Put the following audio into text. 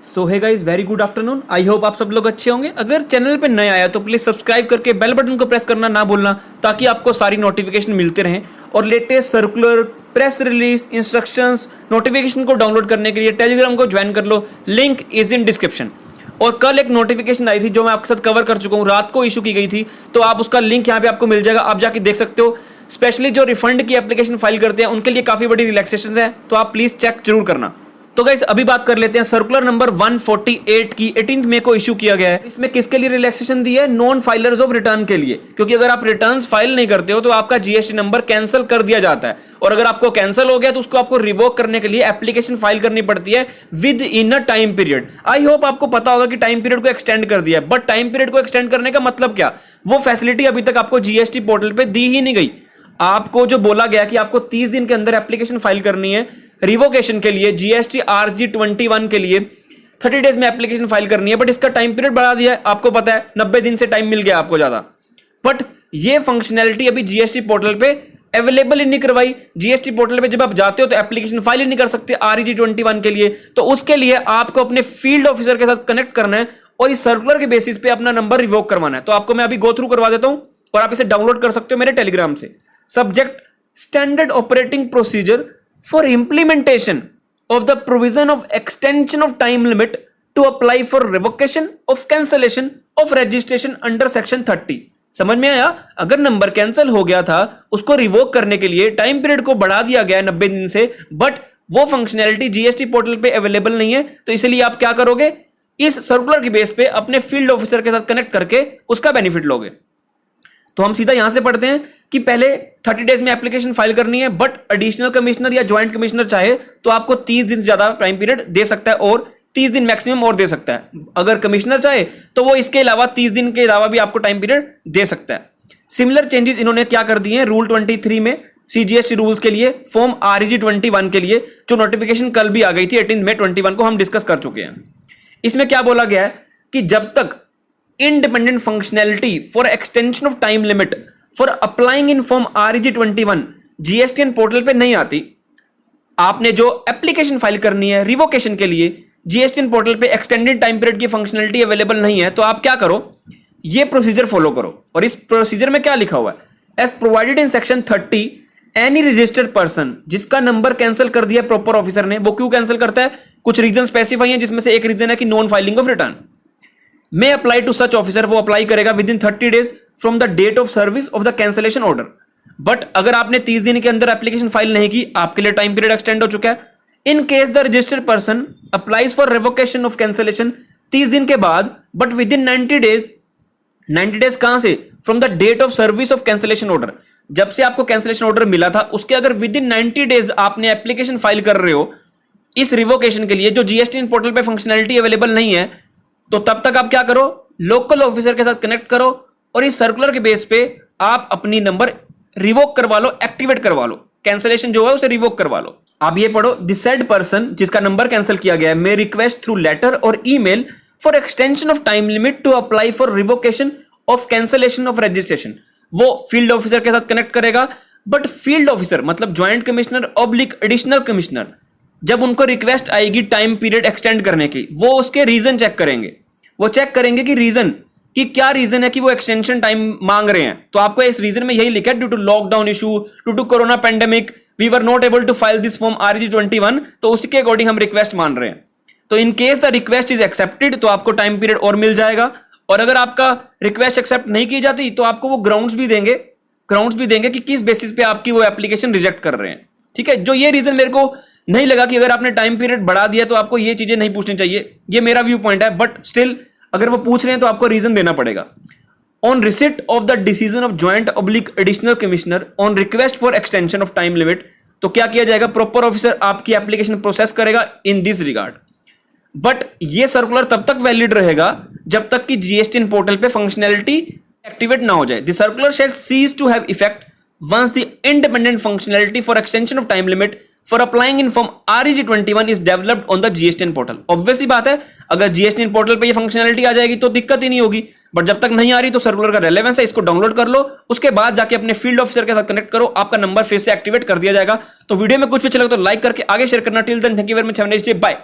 सो है guys, very good afternoon. I hope आप सब लोग अच्छे होंगे। अगर चैनल पे नए आया तो प्लीज सब्सक्राइब करके बेल बटन को प्रेस करना ना भूलना, ताकि आपको सारी नोटिफिकेशन मिलते रहें। और latest circular, press release, instructions, notification को डाउनलोड करने के लिए टेलीग्राम को ज्वाइन कर लो, लिंक इज इन डिस्क्रिप्शन। और कल एक नोटिफिकेशन आई थी जो मैं आपके साथ कवर कर चुका हूँ, रात को इशू की गई थी, तो आप उसका लिंक यहाँ पे आपको मिल जाएगा, आप जाके देख सकते हो। स्पेशली जो रिफंड की एप्लीकेशन फाइल करते हैं उनके लिए काफी बड़ी रिलैक्सेशन है, तो आप प्लीज चेक जरूर करना। तो गाइस अभी बात कर लेते हैं सर्कुलर नंबर 148 की 18 मई को इशू किया गया है। इसमें किसके लिए रिलैक्सेशन दी है? नॉन फाइलर्स ऑफ रिटर्न के लिए, क्योंकि अगर आप रिटर्न्स फाइल नहीं करते हो तो आपका जीएसटी नंबर कैंसिल कर दिया जाता है, और अगर आपको कैंसिल हो गया तो उसको आपको रिवोक करने के लिए एप्लीकेशन फाइल करनी पड़ती है with in a time period. I hope आपको पता होगा कि टाइम पीरियड को एक्सटेंड कर दिया है, बट टाइम पीरियड को एक्सटेंड करने का मतलब क्या? वो फैसिलिटी अभी तक आपको जीएसटी पोर्टल पे दी ही नहीं गई। आपको जो बोला गया कि आपको 30 दिन के अंदर एप्लीकेशन फाइल करनी है रिवोकेशन के लिए, जीएसटी RG 21 के लिए 30 डेज में एप्लीकेशन फाइल करनी है, बट इसका टाइम पीरियड बढ़ा दिया है। आपको पता है 90 दिन से टाइम मिल गया आपको ज्यादा, बट ये फंक्शनैलिटी अभी जीएसटी पोर्टल पे अवेलेबल ही नहीं करवाई। जीएसटी पोर्टल पे जब आप जाते हो तो एप्लीकेशन फाइल ही नहीं कर सकते RG 21 के लिए, तो उसके लिए आपको अपने फील्ड ऑफिसर के साथ कनेक्ट करना है और इस सर्कुलर के बेसिस पे अपना नंबर रिवोक करवाना है। तो आपको मैं अभी गो थ्रू करवा देता हूं और आप इसे डाउनलोड कर सकते हो मेरे टेलीग्राम से। Subject standard operating procedure for implementation of the provision of extension of time limit to apply for revocation of cancellation of registration under section 30। समझ में आया? अगर नंबर कैंसिल हो गया था उसको रिवोक करने के लिए टाइम पीरियड को बढ़ा दिया गया है 90 दिन से, बट वो फंक्शनैलिटी जीएसटी पोर्टल पे अवेलेबल नहीं है, तो इसलिए आप क्या करोगे? इस सर्कुलर के बेस पे अपने फील्ड ऑफिसर के साथ कनेक्ट करके उसका बेनिफिट लोगे। तो हम सीधा यहां से पढ़ते हैं कि पहले 30 डेज में एप्लीकेशन फाइल करनी है, बट एडिशनल कमिश्नर या ज्वाइंट कमिश्नर चाहे तो आपको 30 दिन से ज्यादा टाइम पीरियड दे सकता है, और 30 दिन मैक्सिमम और दे सकता है। अगर कमिश्नर चाहे तो वो इसके अलावा 30 दिन के अलावा भी आपको टाइम पीरियड दे सकता है। सिमिलर चेंजेस इन्होंने क्या कर दिए हैं रूल 23 में सीजीएसटी रूल्स के लिए, फॉर्म RG 21 के लिए, जो नोटिफिकेशन कल भी आ गई थी 18 मई 21 को, हम डिस्कस कर चुके हैं। इसमें क्या बोला गया है कि जब तक independent functionality for extension of time limit for applying in form RG 21 GSTN portal पे नहीं आती, आपने जो एप्लीकेशन फाइल करनी है रिवोकेशन के लिए GSTN पोर्टल पे एक्सटेंडेड टाइम पीरियड की फंक्शनलिटी अवेलेबल नहीं है, तो आप क्या करो? ये प्रोसीजर फॉलो करो। और इस प्रोसीजर में क्या लिखा हुआ है? As provided in section 30 any registered person जिसका नंबर कैंसिल कर दिया प्रॉपर ऑफिसर ने, वो क्यों कैंसिल करता है? कुछ रीजन स्पेसिफाई है, जिसमें से एक रीजन है कि non filing of return may apply to such officer, वो अप्लाई करेगा within 30 days from the date of service of the cancellation order. But अगर आपने 30 दिन के अंदर एप्लीकेशन फाइल नहीं की, आपके लिए टाइम पीरियड एक्सटेंड हो चुका है। In case the registered person applies for revocation of cancellation 30 दिन के बाद, but within 90 days, 90 days कहां से? From the date of service of cancellation order, जब से आपको कैंसिलेशन ऑर्डर मिला था उसके अगर विद इन 90 डेज आपने एप्लीकेशन फाइल कर रहे हो इस रिवोकेशन के लिए, जो जीएसटी पोर्टल पे फंक्शनैलिटी अवेलेबल नहीं है, तो तब तक आप क्या करो? लोकल ऑफिसर के साथ कनेक्ट करो और इस सर्कुलर के बेस पे आप अपनी नंबर रिवोक करवा लो, एक्टिवेट करवा लो, कैंसिलेशन जो है उसे रिवोक करवा लो। आप ये पढ़ो, द सेड पर्सन जिसका नंबर कैंसिल किया गया है मे रिक्वेस्ट थ्रू लेटर और email for extension of time limit to apply for revocation of cancellation of registration. वो फील्ड ऑफिसर के साथ कनेक्ट करेगा, बट फील्ड ऑफिसर मतलब joint commissioner oblique additional commissioner, जब उनको रिक्वेस्ट आएगी टाइम पीरियड एक्सटेंड करने की, वो उसके रीजन चेक करेंगे। वो चेक करेंगे कि रीजन कि क्या रीजन है कि वो एक्सटेंशन टाइम मांग रहे हैं। तो आपको इस रीजन में यही लिखा है, due to lockdown issue, due to corona pandemic, we were not able to file this form RG 21, तो उसी के अकॉर्डिंग हम रिक्वेस्ट मान रहे हैं। तो इन case the request is accepted तो आपको टाइम पीरियड और मिल जाएगा, और अगर आपका रिक्वेस्ट एक्सेप्ट नहीं की जाती तो आपको वो ग्राउंड्स भी देंगे कि किस बेसिस पे आपकी वो एप्लीकेशन रिजेक्ट कर रहे हैं। ठीक है, जो ये रीजन मेरे को नहीं लगा कि अगर आपने टाइम पीरियड बढ़ा दिया तो आपको ये चीजें नहीं पूछनी चाहिए, ये मेरा व्यू पॉइंट है, बट स्टिल अगर वो पूछ रहे हैं तो आपको रीजन देना पड़ेगा। On receipt of the decision of joint oblique additional commissioner on request for extension of time limit, तो क्या किया जाएगा? प्रॉपर ऑफिसर आपकी एप्लीकेशन प्रोसेस करेगा इन दिस रिगार्ड। बट ये सर्कुलर तब तक वैलिड रहेगा जब तक कि जीएसटी पोर्टल पे फंक्शनैलिटी एक्टिवेट ना हो जाए। The circular shall cease to have effect once the independent functionality for extension of time limit for applying in form RG 21 is developed on the GSTN portal। Obvious ही बात है, अगर GSTN portal पे ये functionality आ जाएगी तो दिक्कत ही नहीं होगी, बट जब तक नहीं आ रही तो सर्कुलर का रेलेवेंस है, इसको डाउनलोड कर लो, उसके बाद जाके अपने फील्ड ऑफिसर के साथ कनेक्ट करो, आपका नंबर फिर से एक्टिवेट कर दिया जाएगा। तो वीडियो में कुछ भी अच्छा लगे तो लाइक करके आगे शेयर करना। Till then thank you very much, have a nice day, bye.